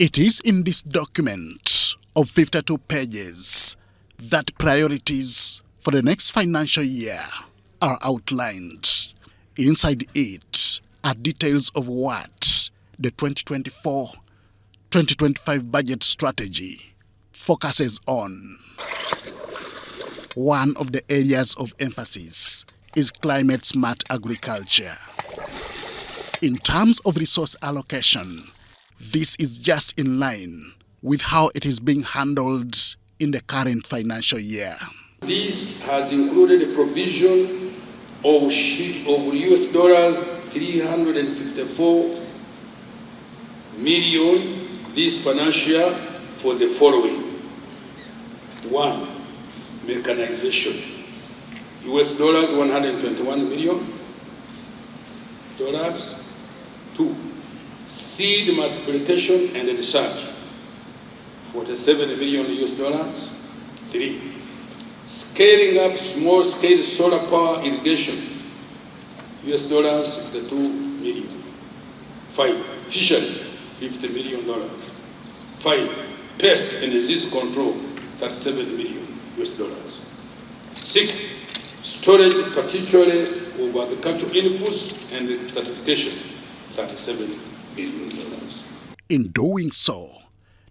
It is in this document of 52 pages that priorities for the next financial year are outlined. Inside it are details of what the 2024-2025 budget strategy focuses on. One of the areas of emphasis is climate-smart agriculture. In terms of resource allocation, this is just in line with how it is being handled in the current financial year. This has included a provision of US dollars 354 million this financial year for the following. 1. Mechanization. US dollars 121 million dollars. 2. Seed multiplication and research, 47 million US dollars. 3. Scaling up small-scale solar power irrigation, US dollars 62 million. 5. Fisheries, $50 million. 5. Pests and Disease Control, 37 million US dollars. 6. Storage, particularly of agricultural inputs and certification, $37 million. In doing so,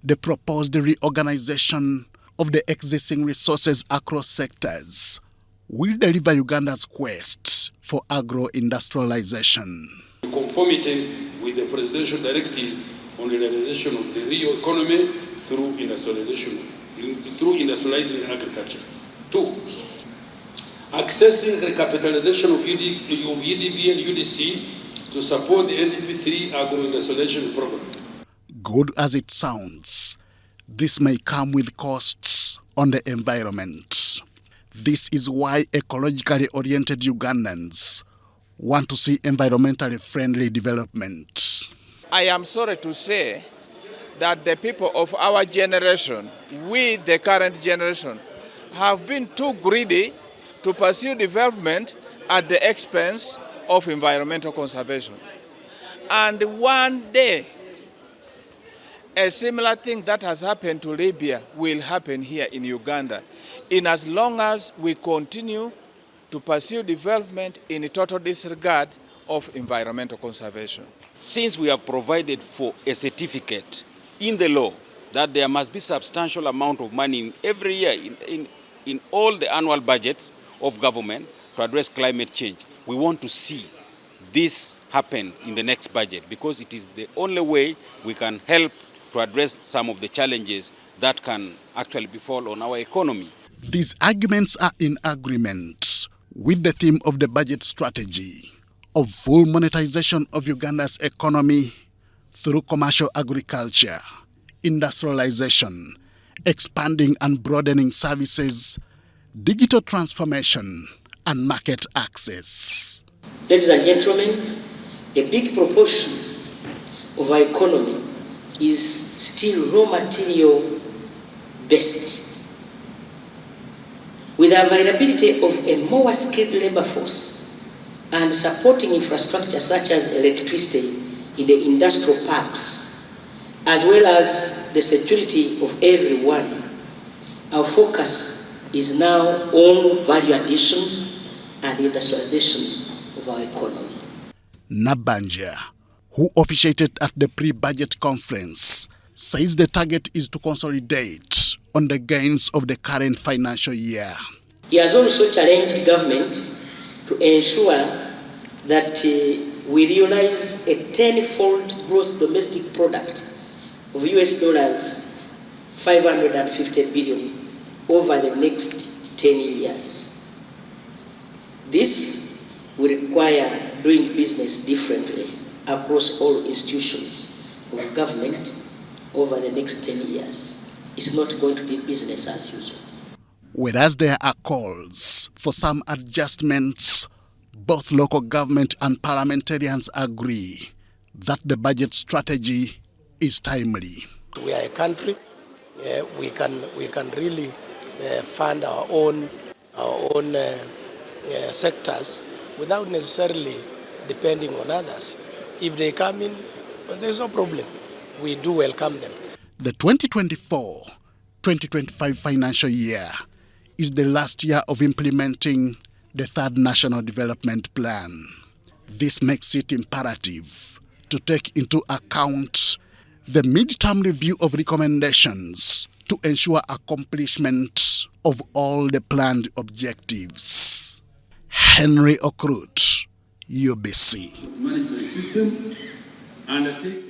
the proposed reorganization of the existing resources across sectors will deliver Uganda's quest for agro-industrialization. In conformity with the presidential directive on the realization of the real economy through industrializing agriculture. 2. Accessing recapitalization of EDB and UDC to support the NDP3 agro-industrialization program. Good as it sounds, this may come with costs on the environment. This is why ecologically oriented Ugandans want to see environmentally friendly development. I am sorry to say that the people of our generation, with the current generation, have been too greedy to pursue development at the expense of environmental conservation. And one day, a similar thing that has happened to Libya will happen here in Uganda, in as long as we continue to pursue development in a total disregard of environmental conservation. Since we have provided for a certificate in the law that there must be substantial amount of money every year in all the annual budgets of government to address climate change, we want to see this happen in the next budget, because it is the only way we can help to address some of the challenges that can actually befall on our economy. These arguments are in agreement with the theme of the budget strategy of full monetization of Uganda's economy through commercial agriculture, industrialization, expanding and broadening services, digital transformation, and market access. Ladies and gentlemen, a big proportion of our economy is still raw material based. With the availability of a more skilled labor force and supporting infrastructure such as electricity in the industrial parks, as well as the security of everyone, our focus is now on value addition and industrialization of our economy. Nabbanja, who officiated at the pre-budget conference, says the target is to consolidate on the gains of the current financial year. He has also challenged government to ensure that we realize a 10-fold gross domestic product of US dollars 550 billion over the next 10 years. This will require doing business differently across all institutions of government over the next 10 years. It's not going to be business as usual. Whereas there are calls for some adjustments, both local government and parliamentarians agree that the budget strategy is timely. We are a country, we can really fund our own sectors without necessarily depending on others. If they come in, there's no problem. we do welcome them. The 2024-2025 financial year is the last year of implementing the third National Development Plan. This makes it imperative to take into account the mid-term review of recommendations to ensure accomplishment of all the planned objectives. Henry Okrut, UBC. Management system undertake